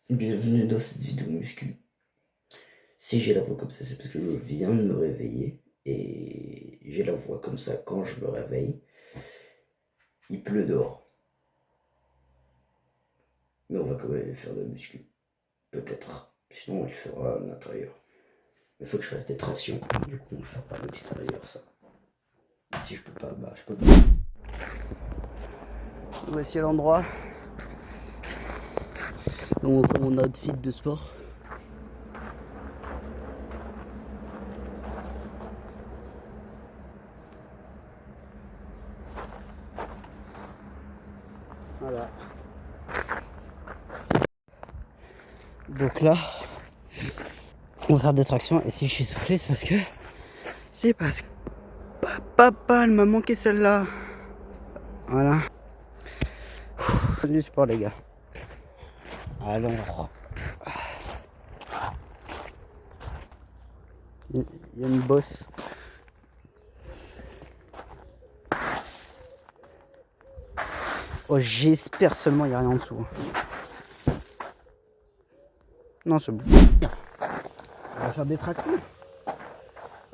Bienvenue dans cette vidéo muscu. Si j'ai la voix comme ça, c'est parce que je viens de me réveiller et j'ai la voix comme ça quand je me réveille. Il pleut dehors. Mais on va quand même aller faire de la muscu. Peut-être. Sinon, on le fera à l'intérieur. Il faut que je fasse des tractions. Du coup, on le fera à l'extérieur, ça. Si je peux pas, bah je peux pas. Voici l'endroit. Mon outfit de sport. Voilà. Donc là, on va faire des tractions. Et si je suis soufflé, c'est parce que papa, elle m'a manqué celle-là. Voilà. Du sport, les gars. Allons. Il y a une bosse. Oh, j'espère seulement il n'y a rien en dessous. Non, c'est bon. On va faire des tractions.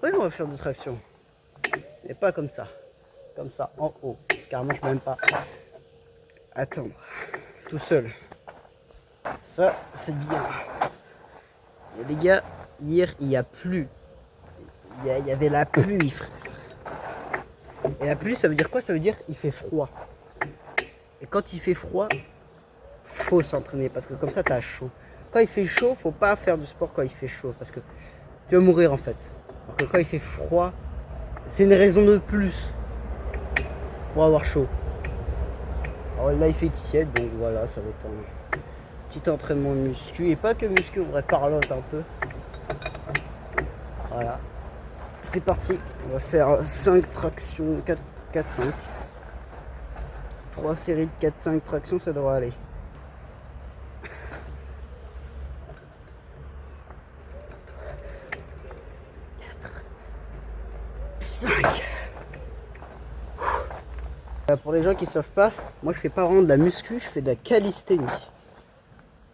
Oui, on va faire des tractions. Mais pas comme ça. Comme ça, en haut. Car moi, je peux même pas attendre. Tout seul. Ça, c'est bien. Et les gars, hier, il y a plu. Il y avait la pluie, frère. Et la pluie, ça veut dire quoi? Ça veut dire qu'il fait froid. Et quand il fait froid, faut s'entraîner parce que comme ça, t'as chaud. Quand il fait chaud, faut pas faire du sport quand il fait chaud parce que tu vas mourir en fait. Alors que quand il fait froid, c'est une raison de plus pour avoir chaud. Alors là, il fait tiède, donc voilà, ça va être un petit entraînement de muscu. Et pas que muscu, on va parlote un peu. Voilà. C'est parti. On va faire 5 tractions, 4, 5. 3 séries de 4-5 tractions, ça devrait aller. 5. Pour les gens qui ne savent pas, moi je fais pas vraiment de la muscu, je fais de la calisthénie.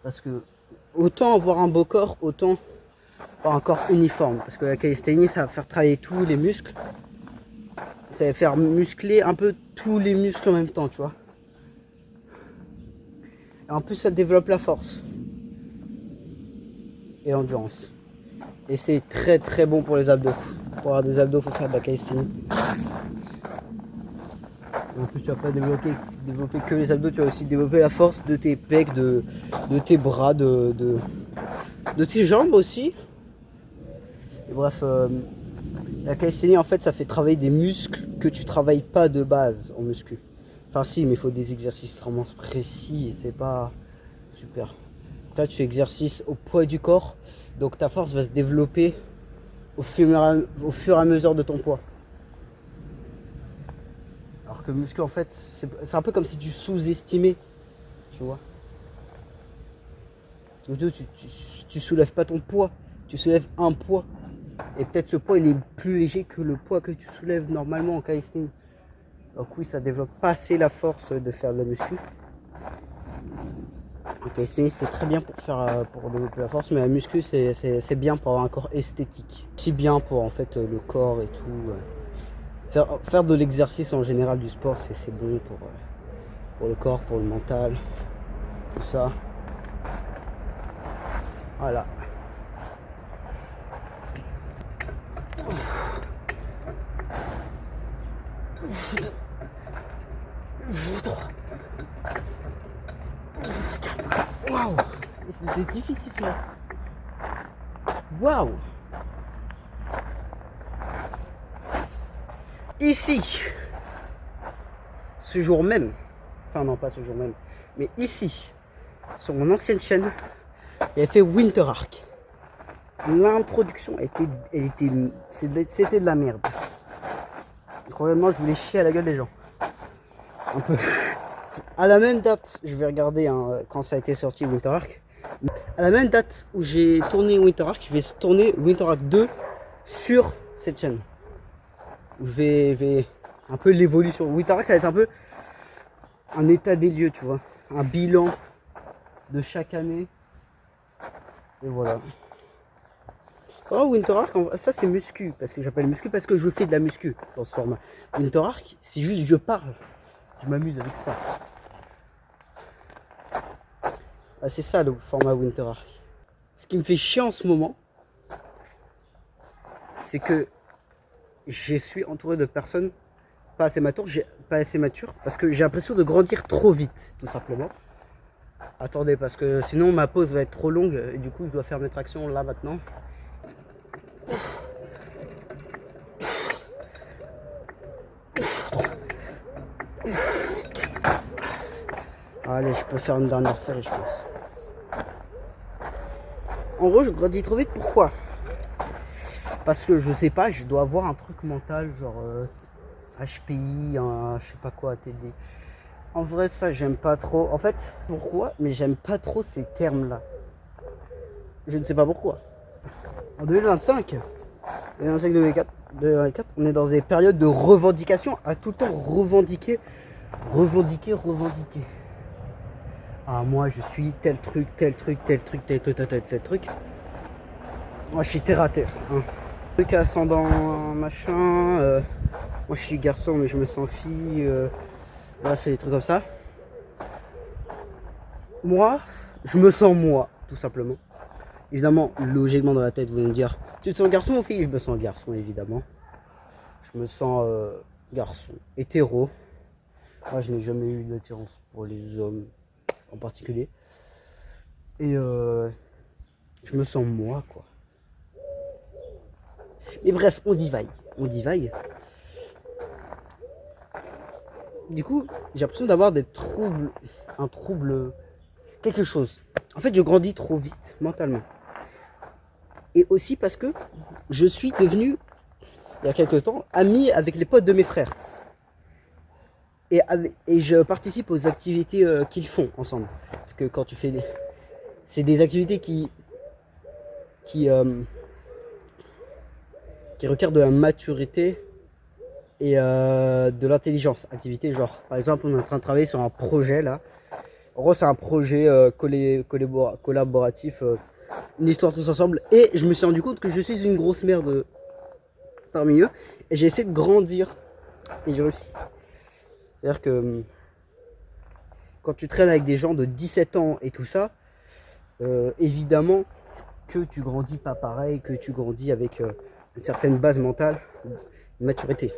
Parce que autant avoir un beau corps, autant avoir un corps uniforme. Parce que la calisthénie, ça va faire travailler tous les muscles. Ça va faire muscler un peu tous les muscles en même temps, tu vois. Et en plus, ça développe la force et l'endurance. Et c'est très très bon pour les abdos. Pour avoir des abdos, il faut faire de la calisthénie. En plus, tu vas pas développer que les abdos, tu vas aussi développer la force de tes pecs, de tes bras, de tes jambes aussi. Et bref, la calisthénie, en fait, ça fait travailler des muscles que tu travailles pas de base en muscu. Enfin, si, mais il faut des exercices vraiment précis et c'est pas super. Là, tu fais exercice au poids du corps, donc ta force va se développer au fur et à mesure de ton poids. Alors que muscu, en fait, c'est un peu comme si tu sous-estimais, tu vois. Tu soulèves pas ton poids, tu soulèves un poids. Et peut-être ce poids, il est plus léger que le poids que tu soulèves normalement en calisthénie. Donc oui, ça développe pas assez la force de faire de la muscu. La calisthénie, c'est très bien pour développer la force, mais la muscu, c'est bien pour avoir un corps esthétique. C'est bien pour en fait le corps et tout. Faire de l'exercice en général du sport, c'est bon pour le corps, pour le mental, tout ça. Voilà. Waouh! C'est difficile là. Waouh! Ici, ce jour même, enfin non pas ce jour même, mais ici, sur mon ancienne chaîne, il avait fait Winter Arc. L'introduction c'était de la merde. Probablement je voulais chier à la gueule des gens. Un peu. À la même date, je vais regarder hein, quand ça a été sorti Winter Arc. À la même date où j'ai tourné Winter Arc, je vais tourner Winter Arc 2 sur cette chaîne. Je vais un peu l'évolution. Winter Arc, ça va être un peu un état des lieux, tu vois. Un bilan de chaque année. Et voilà. Oh, Winter Arc, ça c'est muscu, parce que j'appelle muscu parce que je fais de la muscu dans ce format. Winter Arc, c'est juste je parle, je m'amuse avec ça. Ah, c'est ça le format Winter Arc. Ce qui me fait chier en ce moment, c'est que je suis entouré de personnes pas assez matures, parce que j'ai l'impression de grandir trop vite, tout simplement. Attendez, parce que sinon ma pause va être trop longue et du coup je dois faire mes tractions là maintenant. Allez, je peux faire une dernière série, je pense. En gros, je grandis trop vite, pourquoi? Parce que je sais pas, je dois avoir un truc mental, genre HPI, je sais pas quoi, TD. En vrai, ça, j'aime pas trop. En fait, pourquoi? Mais j'aime pas trop ces termes-là. Je ne sais pas pourquoi. En 2025, 2024, on est dans des périodes de revendication, à tout le temps revendiquer. Ah, moi, je suis tel truc. Moi, je suis terre à terre. Hein. Truc ascendant, machin. Moi, je suis garçon, mais je me sens fille. Bref, des trucs comme ça. Moi, je me sens moi, tout simplement. Évidemment, logiquement dans la tête, vous allez me dire, tu te sens garçon ou fille? Je me sens garçon, évidemment. Je me sens garçon, hétéro. Moi, je n'ai jamais eu d'attirance pour les hommes en particulier. Et je me sens moi, quoi. Mais bref, on divague. Du coup, j'ai l'impression d'avoir des troubles, un trouble, quelque chose. En fait, je grandis trop vite, mentalement. Et aussi parce que je suis devenu, il y a quelques temps, ami avec les potes de mes frères. Et je participe aux activités qu'ils font ensemble. Parce que quand tu fais des... C'est des activités qui requièrent de la maturité et de l'intelligence. Activité genre, par exemple, on est en train de travailler sur un projet là. En gros, c'est un projet collaboratif, une histoire tous ensemble. Et je me suis rendu compte que je suis une grosse merde parmi eux. Et j'ai essayé de grandir. Et j'ai réussi. C'est-à-dire que quand tu traînes avec des gens de 17 ans et tout ça, évidemment que tu grandis pas pareil, que tu grandis avec une certaine base mentale, une maturité.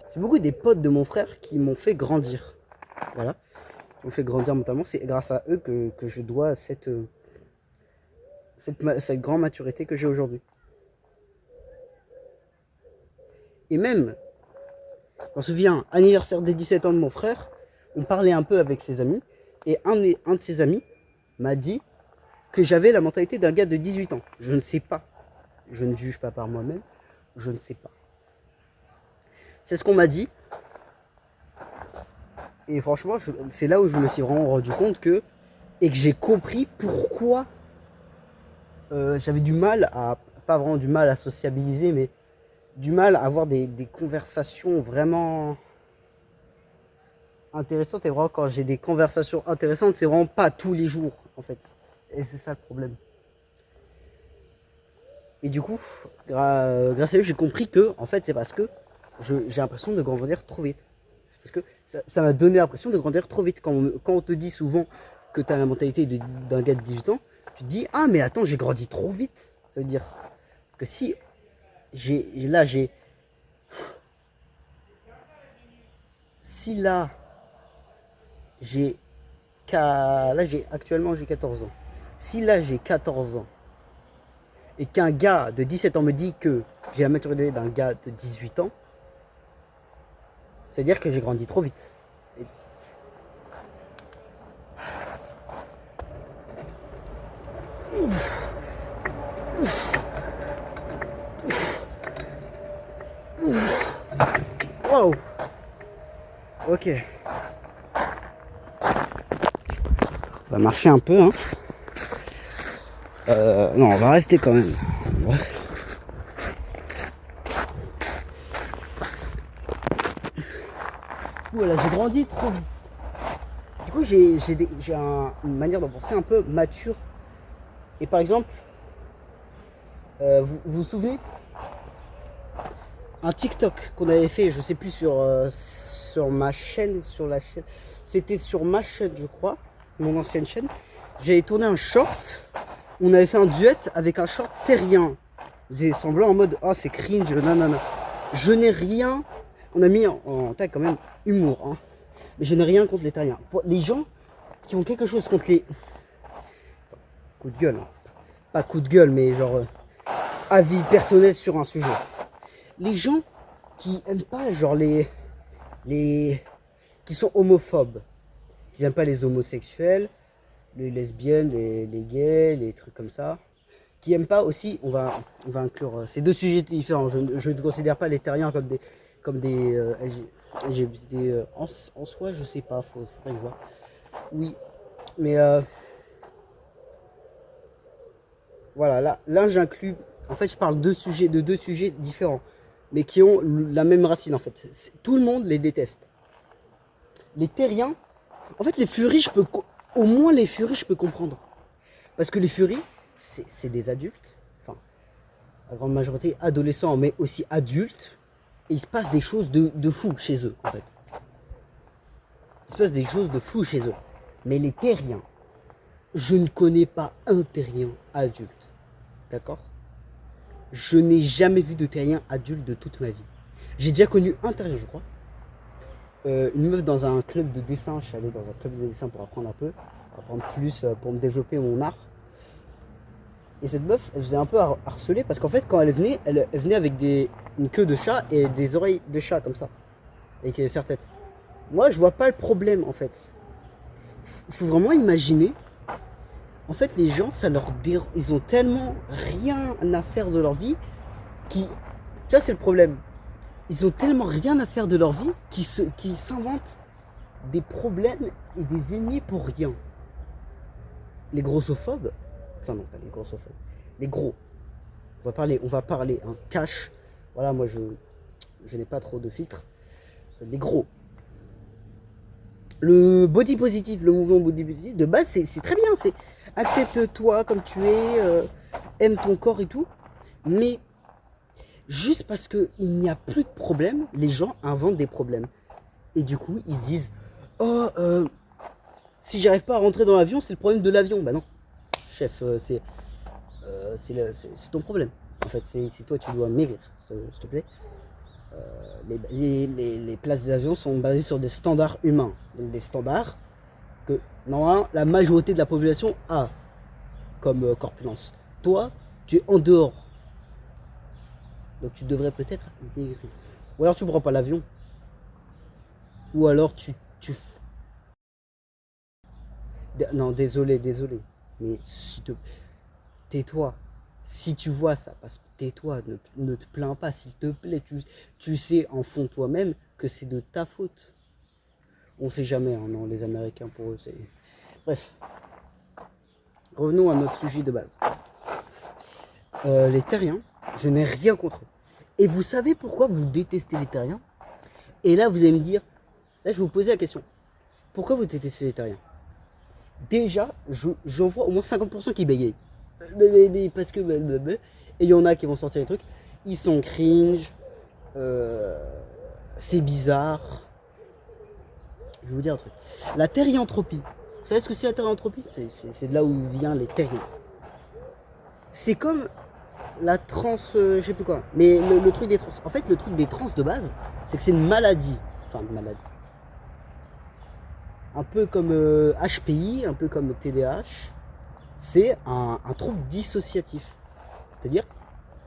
C'est beaucoup des potes de mon frère qui m'ont fait grandir. Voilà. Qui m'ont fait grandir mentalement. C'est grâce à eux que je dois cette grande maturité que j'ai aujourd'hui. Et même, je m'en souviens, anniversaire des 17 ans de mon frère, on parlait un peu avec ses amis, et un de ses amis m'a dit que j'avais la mentalité d'un gars de 18 ans. Je ne sais pas. Je ne juge pas par moi-même. Je ne sais pas. C'est ce qu'on m'a dit. Et franchement, c'est là où je me suis vraiment rendu compte que j'ai compris pourquoi j'avais du mal à, pas vraiment du mal à sociabiliser, mais du mal à avoir des conversations vraiment intéressantes. Et vraiment, quand j'ai des conversations intéressantes, c'est vraiment pas tous les jours, en fait. Et c'est ça le problème. Et du coup, grâce à eux, j'ai compris que, en fait, c'est parce que j'ai l'impression de grandir trop vite. Parce que ça m'a donné l'impression de grandir trop vite. Quand on te dit souvent que tu as la mentalité d'un gars de 18 ans, tu te dis, ah mais attends, j'ai grandi trop vite. Ça veut dire que si actuellement j'ai 14 ans. Si là j'ai 14 ans et qu'un gars de 17 ans me dit que j'ai la maturité d'un gars de 18 ans, c'est-à-dire que j'ai grandi trop vite. Wow. Ok. On va marcher un peu, hein. Non, on va rester quand même. Voilà, j'ai grandi trop vite. Du coup, j'ai une manière de penser un peu mature. Et par exemple, vous vous souvenez un TikTok qu'on avait fait, je sais plus sur ma chaîne, sur la chaîne. C'était sur ma chaîne, je crois, mon ancienne chaîne. J'avais tourné un short. On avait fait un duet avec un short terrien. J'ai semblant en mode oh c'est cringe, nanana. Je n'ai rien. On a mis en tag quand même humour, hein. Mais je n'ai rien contre les terriens. Pour les gens qui ont quelque chose contre les. Coup de gueule, hein. Pas coup de gueule, mais genre avis personnel sur un sujet. Les gens qui aiment pas genre les qui sont homophobes, qui n'aiment pas les homosexuels, les lesbiennes, les gays, les trucs comme ça, qui aiment pas aussi, on va inclure ces deux sujets différents. Je ne considère pas les terriens comme des LGBT en soi, je sais pas, faudrait que je vois. Oui, mais voilà, là j'inclus, en fait je parle de deux sujets différents, mais qui ont la même racine en fait. Tout le monde les déteste. Les terriens, en fait les furies, au moins les furies je peux comprendre. Parce que les furies, c'est des adultes, enfin la grande majorité adolescents, mais aussi adultes, et il se passe des choses de fou chez eux en fait. Il se passe des choses de fou chez eux. Mais les terriens, je ne connais pas un terrien adulte. D'accord? Je n'ai jamais vu de terrien adulte de toute ma vie. J'ai déjà connu un terrien, je crois. Une meuf dans un club de dessin. Je suis allé dans un club de dessin pour apprendre un peu. Pour apprendre plus, pour me développer mon art. Et cette meuf, elle faisait un peu harceler parce qu'en fait, quand elle venait avec une queue de chat et des oreilles de chat comme ça. Avec une serre-tête. Moi, je vois pas le problème en fait. Faut vraiment imaginer. En fait, les gens, ils ont tellement rien à faire de leur vie qui, tu vois, c'est le problème. Ils ont tellement rien à faire de leur vie qu'ils s'inventent des problèmes et des ennemis pour rien. Les grossophobes, enfin non, pas les grossophobes, les gros. On va parler, hein, cash. Voilà, moi je n'ai pas trop de filtres. Les gros. Le body positif, le mouvement body positif, de base, c'est très bien. C'est accepte-toi comme tu es, aime ton corps et tout. Mais juste parce qu'il n'y a plus de problème, les gens inventent des problèmes. Et du coup, ils se disent oh, si j'arrive pas à rentrer dans l'avion, c'est le problème de l'avion. Bah non, chef, c'est ton problème. En fait, c'est toi, tu dois maigrir, s'il te plaît. Les places des avions sont basées sur des standards humains. Donc des standards que normalement la majorité de la population a comme corpulence. Toi, tu es en dehors. Donc tu devrais peut-être maigrir. Ou alors tu prends pas l'avion. Ou alors non, désolé. Mais tais-toi. Si tu vois ça, tais-toi, ne te plains pas, s'il te plaît. Tu sais en fond toi-même que c'est de ta faute. On sait jamais, hein, non, les Américains pour eux, c'est. Bref. Revenons à notre sujet de base. Les terriens, je n'ai rien contre eux. Et vous savez pourquoi vous détestez les terriens? Et là, vous allez me dire, là, je vais vous poser la question. Pourquoi vous détestez les terriens? Déjà, j'en vois au moins 50% qui bégayent. Parce que. Et il y en a qui vont sortir des trucs. Ils sont cringe. C'est bizarre. Je vais vous dire un truc. La terrianthropie. Vous savez ce que c'est la terrianthropie? C'est de là où vient les terriens. C'est comme la trans, je sais plus quoi. Mais le truc des trans. En fait, le truc des trans de base, c'est que c'est une maladie. Enfin, une maladie. Un peu comme HPI, un peu comme TDAH. C'est un trouble dissociatif. C'est-à-dire,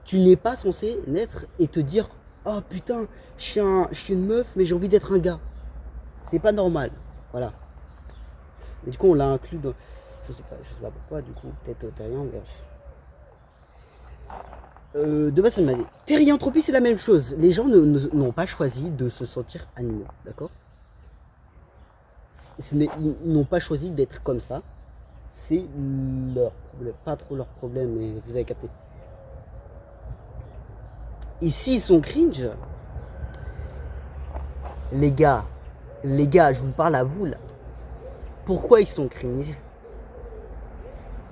tu n'es pas censé naître et te dire oh putain, je suis une meuf, mais j'ai envie d'être un gars. C'est pas normal. Voilà. Mais du coup, on l'a inclus dans. Je sais pas pourquoi, du coup, peut-être terrien, bref. De base, ça m'a dit. Terrianthropie, c'est la même chose. Les gens n'ont pas choisi de se sentir animaux, d'accord? Ils n'ont pas choisi d'être comme ça. C'est leur problème. Pas trop leur problème, mais vous avez capté. Et s'ils sont cringe, les gars, je vous parle à vous là. Pourquoi ils sont cringe?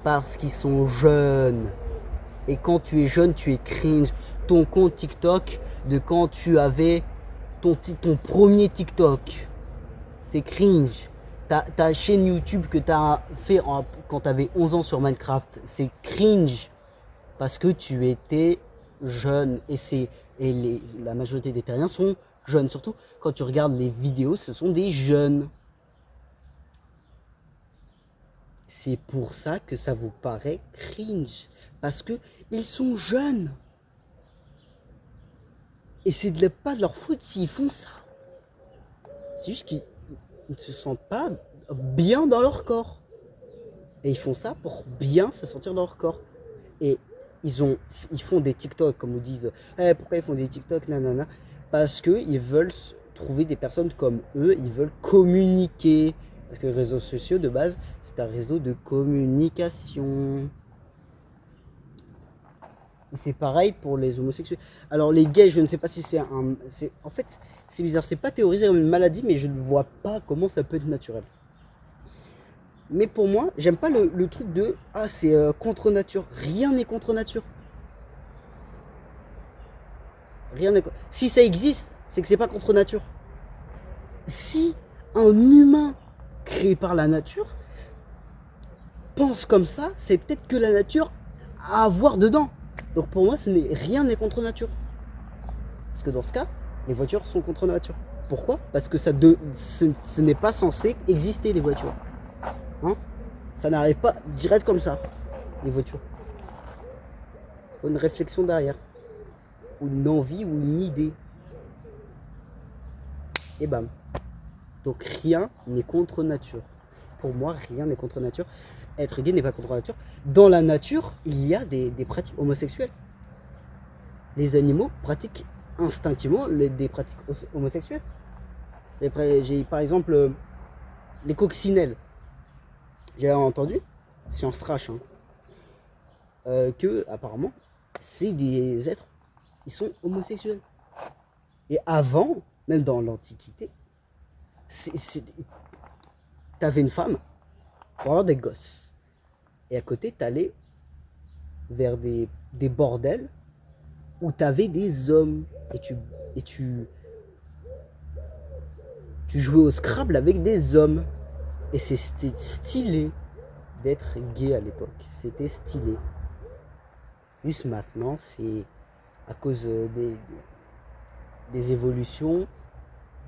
Parce qu'ils sont jeunes. Et quand tu es jeune, tu es cringe. Ton compte TikTok de quand tu avais ton premier TikTok, c'est cringe. Ta chaîne YouTube que tu as fait quand tu avais 11 ans sur Minecraft, c'est cringe. Parce que tu étais jeune. La majorité des terriens sont jeunes. Surtout quand tu regardes les vidéos, ce sont des jeunes. C'est pour ça que ça vous paraît cringe. Parce que ils sont jeunes. Et c'est pas de leur faute s'ils font ça. C'est juste qu'ils ne se sentent pas bien dans leur corps. Et ils font ça pour bien se sentir dans leur corps. Et ils font des TikTok, comme vous disent. Pourquoi ils font des TikTok, nanana? Parce qu'ils veulent trouver des personnes comme eux. Ils veulent communiquer. Parce que les réseaux sociaux, de base, c'est un réseau de communication. C'est pareil pour les homosexuels. Alors les gays, je ne sais pas si c'est un... En fait, c'est bizarre. C'est pas théorisé comme une maladie, mais je ne vois pas comment ça peut être naturel. Mais pour moi, j'aime pas le truc de « Ah, c'est contre nature ». Rien n'est contre nature. Rien n'est... Si ça existe, c'est que c'est pas contre nature. Si un humain créé par la nature pense comme ça, c'est peut-être que la nature a à voir dedans. Donc pour moi, rien n'est contre nature. Parce que dans ce cas, les voitures sont contre nature. Pourquoi? Parce que ce n'est pas censé exister, les voitures. Hein? Ça n'arrive pas direct comme ça, les voitures. Il faut une réflexion derrière. Ou une envie, ou une idée. Et bam. Donc rien n'est contre nature. Pour moi, rien n'est contre nature. Être gay n'est pas contre nature. Dans la nature, il y a des pratiques homosexuelles. Les animaux pratiquent instinctivement des pratiques homosexuelles. J'ai par exemple les coccinelles. J'ai entendu, science trash, hein, que apparemment c'est des êtres, ils sont homosexuels. Et avant, même dans l'Antiquité, t'avais une femme pour avoir des gosses. Et à côté, t'allais vers des bordels où t'avais des hommes. Et tu jouais au Scrabble avec des hommes. Et c'était stylé d'être gay à l'époque. C'était stylé. Juste maintenant, c'est à cause des évolutions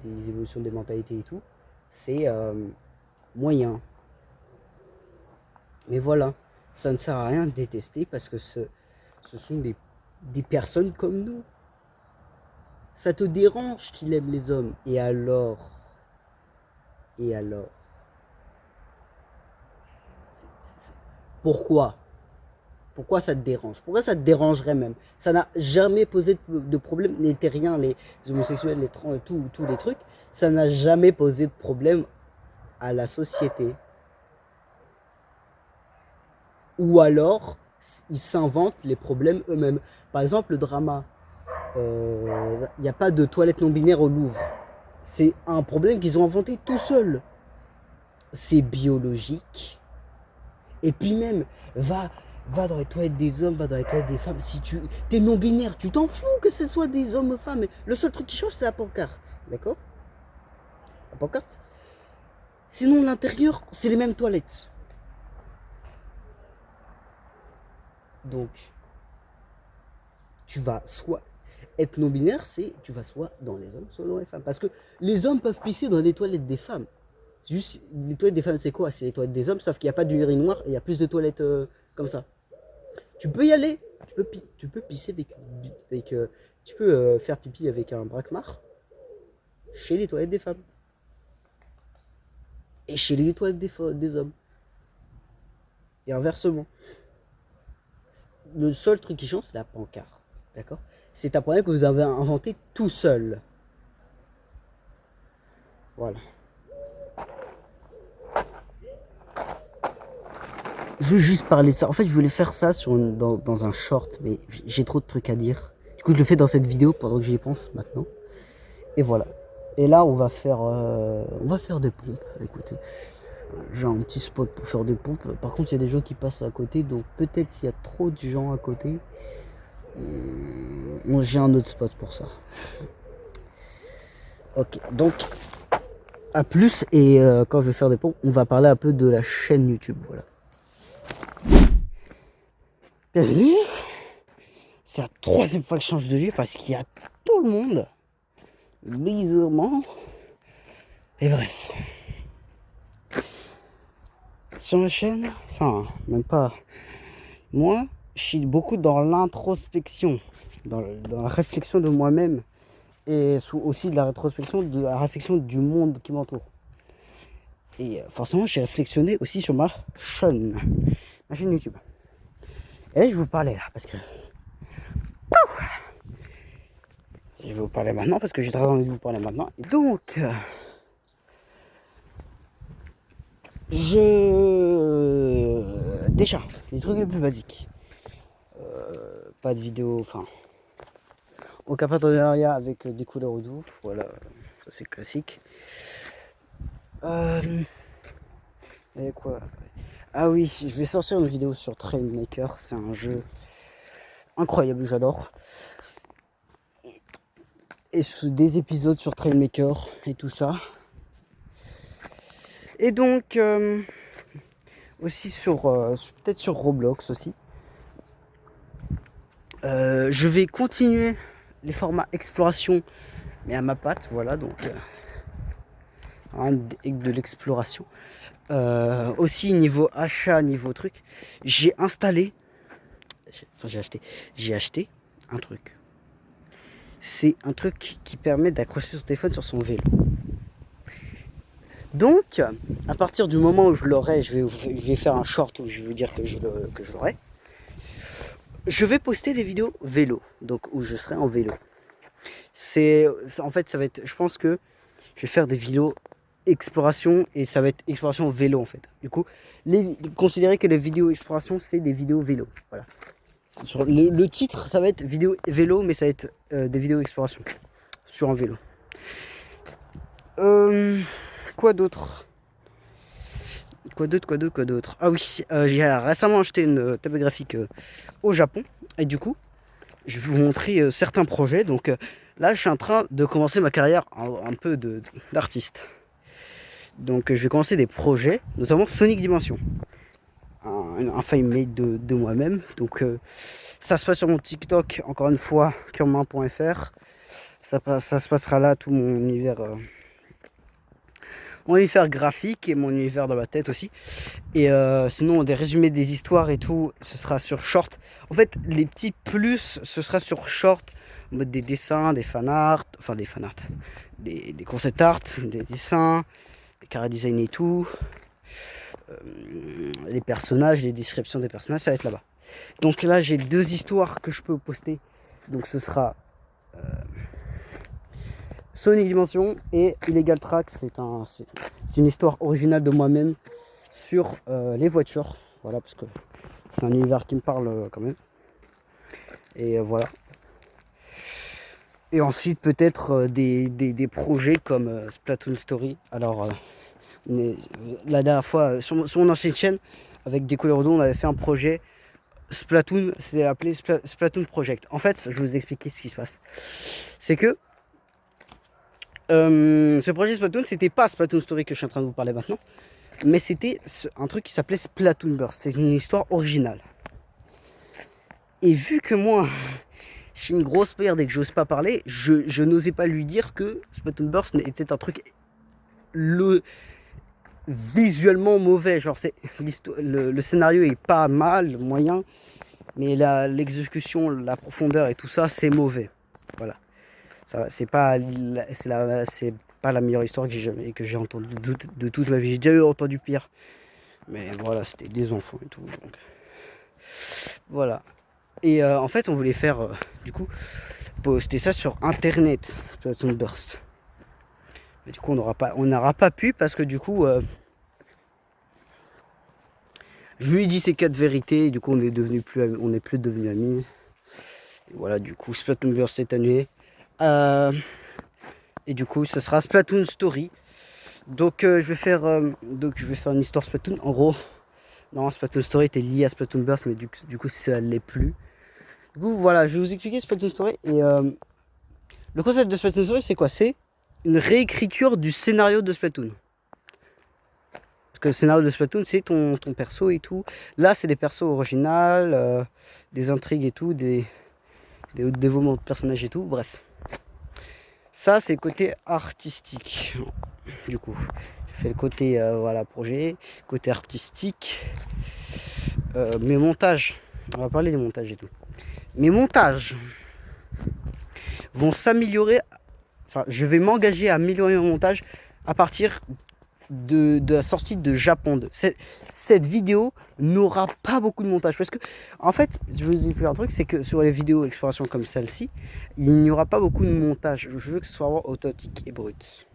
des mentalités et tout, c'est moyen. Mais voilà, ça ne sert à rien de détester parce que ce sont des personnes comme nous. Ça te dérange qu'il aime les hommes. Et alors Pourquoi ça te dérange? Pourquoi ça te dérangerait même? Ça n'a jamais posé de problème, les terriens, les homosexuels, les trans, tous les trucs, ça n'a jamais posé de problème à la société. Ou alors, ils s'inventent les problèmes eux-mêmes. Par exemple, le drama. Il n'y a pas de toilette non binaire au Louvre. C'est un problème qu'ils ont inventé tout seuls. C'est biologique. Et puis même, va dans les toilettes des hommes, va dans les toilettes des femmes. Si tu es non-binaire, tu t'en fous que ce soit des hommes ou femmes. Le seul truc qui change, c'est la pancarte. D'accord? La pancarte. Sinon, l'intérieur, c'est les mêmes toilettes. Donc, tu vas soit être non-binaire, tu vas soit dans les hommes, soit dans les femmes. Parce que les hommes peuvent pisser dans les toilettes des femmes. Juste, les toilettes des femmes, c'est quoi? C'est les toilettes des hommes, sauf qu'il n'y a pas d'urinoir et il y a plus de toilettes comme ça. Tu peux y aller. Tu peux pisser tu peux faire pipi avec un braquemar chez les toilettes des femmes. Et chez les toilettes des hommes. Et inversement. Le seul truc qui change, c'est la pancarte. D'accord? C'est un problème que vous avez inventé tout seul. Voilà. Je veux juste parler de ça. En fait, je voulais faire ça dans un short, mais j'ai trop de trucs à dire. Du coup, je le fais dans cette vidéo pendant que j'y pense maintenant. Et voilà. Et là, on va faire des pompes. Écoutez, J'ai un petit spot pour faire des pompes. Par contre, il y a des gens qui passent à côté, donc peut-être s'il y a trop de gens à côté, j'ai un autre spot pour ça. Ok, donc à plus, et quand je vais faire des pompes, on va parler un peu de la chaîne YouTube. Voilà. Bienvenue. C'est la 3e fois que je change de lieu parce qu'il y a tout le monde. Bizarrement. Et bref. Sur ma chaîne, enfin, même pas. Moi, je suis beaucoup dans l'introspection, dans la réflexion de moi-même et aussi de la rétrospection, de la réflexion du monde qui m'entoure. Et forcément, j'ai réflexionné aussi sur ma chaîne YouTube. Et là, je vais vous parler là, parce que... Je vais vous parler maintenant, parce que j'ai très envie de vous parler maintenant. Et donc... Déjà, les trucs les plus basiques. Pas de vidéo, enfin... Aucun partenariat avec des couleurs au doux. Voilà, ça c'est classique. Et quoi? Ah oui, je vais sortir une vidéo sur Trainmaker. C'est un jeu incroyable, j'adore. Et des épisodes sur Trainmaker et tout ça. Et donc, aussi peut-être sur Roblox aussi. Je vais continuer les formats exploration, mais à ma patte, voilà, donc de l'exploration. Aussi niveau achat, niveau truc, j'ai acheté un truc. C'est un truc qui permet d'accrocher son téléphone sur son vélo. Donc, à partir du moment où je l'aurai, je vais faire un short où je vais vous dire que je l'aurai. Je vais poster des vidéos vélo, donc où je serai en vélo. En fait, ça va être, je pense que je vais faire des vidéos exploration et ça va être exploration vélo en fait. Du coup, considérez que les vidéos exploration c'est des vidéos vélo. Voilà. Sur le titre, ça va être vidéo vélo, mais ça va être des vidéos exploration sur un vélo. Quoi d'autre? Ah oui, j'ai récemment acheté une tablette graphique au Japon. Et du coup, je vais vous montrer certains projets. Donc là, je suis en train de commencer ma carrière un peu d'artiste. Donc je vais commencer des projets, notamment Sonic Dimension. Un fine-made de moi-même. Donc ça se passe sur mon TikTok, encore une fois, curmain.fr. Ça se passera là, tout mon univers... mon univers graphique et mon univers dans ma tête aussi. Et sinon, des résumés des histoires et tout, ce sera sur Short. En fait, les petits plus, ce sera sur Short, en mode des dessins, des fanarts, enfin des fanarts, des concept art, des dessins, des chara design et tout. Les personnages, les descriptions des personnages, ça va être là-bas. Donc là, j'ai 2 histoires que je peux poster. Donc ce sera... Sonic Dimension et Illegal Track, c'est une histoire originale de moi-même sur les voitures, voilà, parce que c'est un univers qui me parle quand même. Et voilà. Et ensuite peut-être des projets comme Splatoon Story. Alors la dernière fois sur mon ancienne chaîne avec des couleurs d'eau, on avait fait un projet Splatoon, c'est appelé Splatoon Project. En fait, je vais vous expliquer ce qui se passe. C'est que ce projet Splatoon, c'était pas Splatoon Story que je suis en train de vous parler maintenant, mais c'était un truc qui s'appelait Splatoon Burst. C'est une histoire originale. Et vu que moi, je suis une grosse merde et que j'ose pas parler, je n'osais pas lui dire que Splatoon Burst était un truc visuellement mauvais. Genre, le scénario est pas mal, moyen, mais l'exécution, la profondeur et tout ça, c'est mauvais. Voilà. C'est pas la meilleure histoire que j'ai entendue de toute ma vie. J'ai déjà entendu pire, mais voilà, c'était des enfants et tout, donc voilà. Et en fait, on voulait faire du coup poster ça sur internet, Splatoon Burst. Mais du coup, on n'aura pas pu parce que du coup je lui ai dit ces 4 vérités et du coup on est plus devenus amis. Et voilà, du coup Splatoon Burst s'est annulé. Et du coup, ce sera Splatoon Story. Donc je vais faire une histoire Splatoon. En gros, non, Splatoon Story était lié à Splatoon Burst, mais du coup ça l'est plus. Du coup voilà, je vais vous expliquer Splatoon Story. Et le concept de Splatoon Story, c'est quoi? C'est une réécriture du scénario de Splatoon. Parce que le scénario de Splatoon, c'est ton perso et tout. Là, c'est des persos originaux, des intrigues et tout, des développements de personnages et tout. Bref. Ça, c'est le côté artistique. Du coup, j'ai fait le côté voilà, projet, côté artistique. Mes montages, on va parler des montages et tout. Mes montages vont s'améliorer. Enfin, je vais m'engager à améliorer mon montage à partir de la sortie de Japon 2. Cette vidéo n'aura pas beaucoup de montage parce que en fait je veux vous expliquer un truc, c'est que sur les vidéos exploration comme celle-ci, il n'y aura pas beaucoup de montage. Je veux que ce soit vraiment authentique et brut.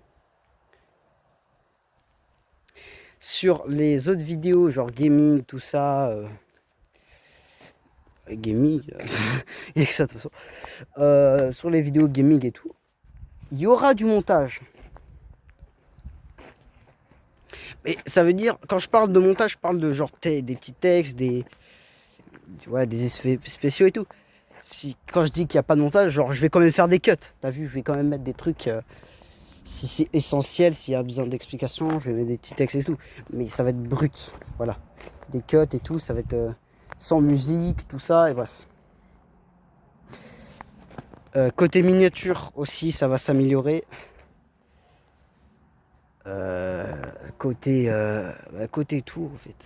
Sur les autres vidéos genre gaming, tout ça, gaming, il y a que ça de toute façon. Sur les vidéos gaming et tout, il y aura du montage. Mais ça veut dire, quand je parle de montage, je parle de genre des petits textes, des effets spéciaux et tout. Quand je dis qu'il n'y a pas de montage, genre je vais quand même faire des cuts. T'as vu, je vais quand même mettre des trucs. Si c'est essentiel, s'il y a besoin d'explications, je vais mettre des petits textes et tout. Mais ça va être brut. Voilà. Des cuts et tout, ça va être sans musique, tout ça, et bref. Côté miniature aussi, ça va s'améliorer. Côté tout en fait.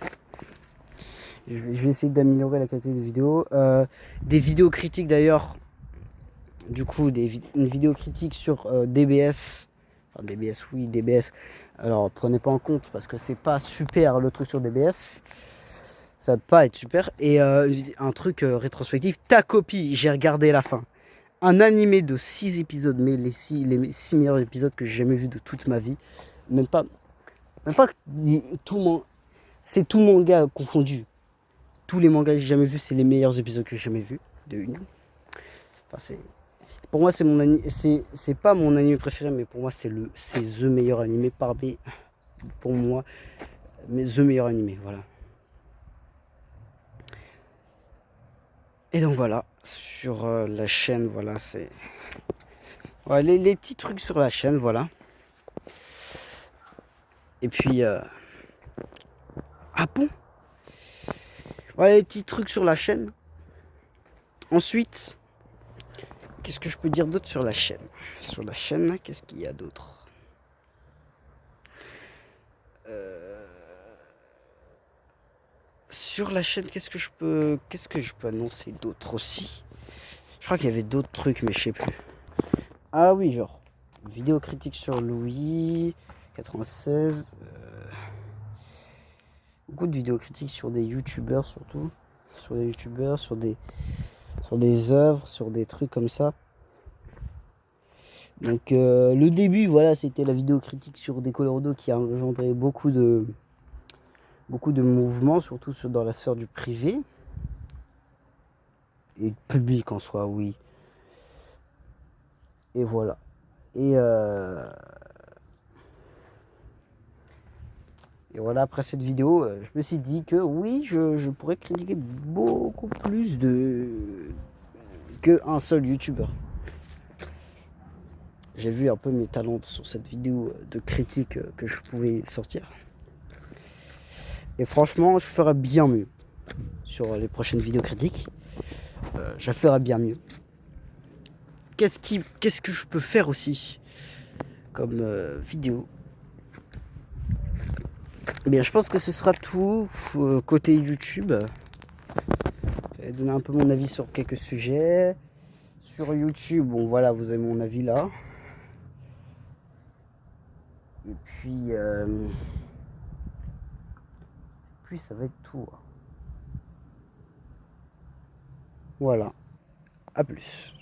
Je vais essayer d'améliorer la qualité des vidéos. Des vidéos critiques d'ailleurs. Du coup, une vidéo critique sur DBS. Enfin, DBS, oui, DBS. Alors, prenez pas en compte parce que c'est pas super le truc sur DBS. Ça va pas être super. Et un truc rétrospectif. Ta copie, j'ai regardé la fin. Un animé de 6 épisodes, mais les 6 meilleurs épisodes que j'ai jamais vus de toute ma vie. Même pas tout c'est tout manga confondu. Tous les mangas que j'ai jamais vus, c'est les meilleurs épisodes que j'ai jamais vus de une. Enfin, pour moi, c'est pas mon anime préféré, mais pour moi, c'est the meilleur animé parmi, pour moi, mais the meilleur animé, voilà. Et donc voilà, sur la chaîne, voilà, c'est ouais, les petits trucs sur la chaîne, voilà. Et puis ah bon, voilà les petits trucs sur la chaîne. Ensuite, qu'est-ce que je peux dire d'autre sur la chaîne? Sur la chaîne, qu'est-ce qu'il y a d'autre? Sur la chaîne, qu'est-ce que je peux annoncer d'autre aussi? Je crois qu'il y avait d'autres trucs, mais je sais plus. Ah oui, genre vidéo critique sur Louis 96. Beaucoup de vidéos critiques sur des youtubeurs surtout. Sur des youtubeurs, sur des œuvres, sur des trucs comme ça. Donc le début, voilà, c'était la vidéo critique sur des Colorado qui a engendré beaucoup de mouvements, surtout dans la sphère du privé. Et public en soi, oui. Et voilà. Et voilà, après cette vidéo, je me suis dit que oui, je pourrais critiquer beaucoup plus qu'un seul youtubeur. J'ai vu un peu mes talents sur cette vidéo de critique que je pouvais sortir. Et franchement, je ferai bien mieux sur les prochaines vidéos critiques. Je ferai bien mieux. Qu'est-ce que je peux faire aussi comme vidéo? Eh bien, je pense que ce sera tout côté YouTube. Je vais donner un peu mon avis sur quelques sujets. Sur YouTube, bon voilà, vous avez mon avis là. Et puis ça va être tout. Voilà. À plus.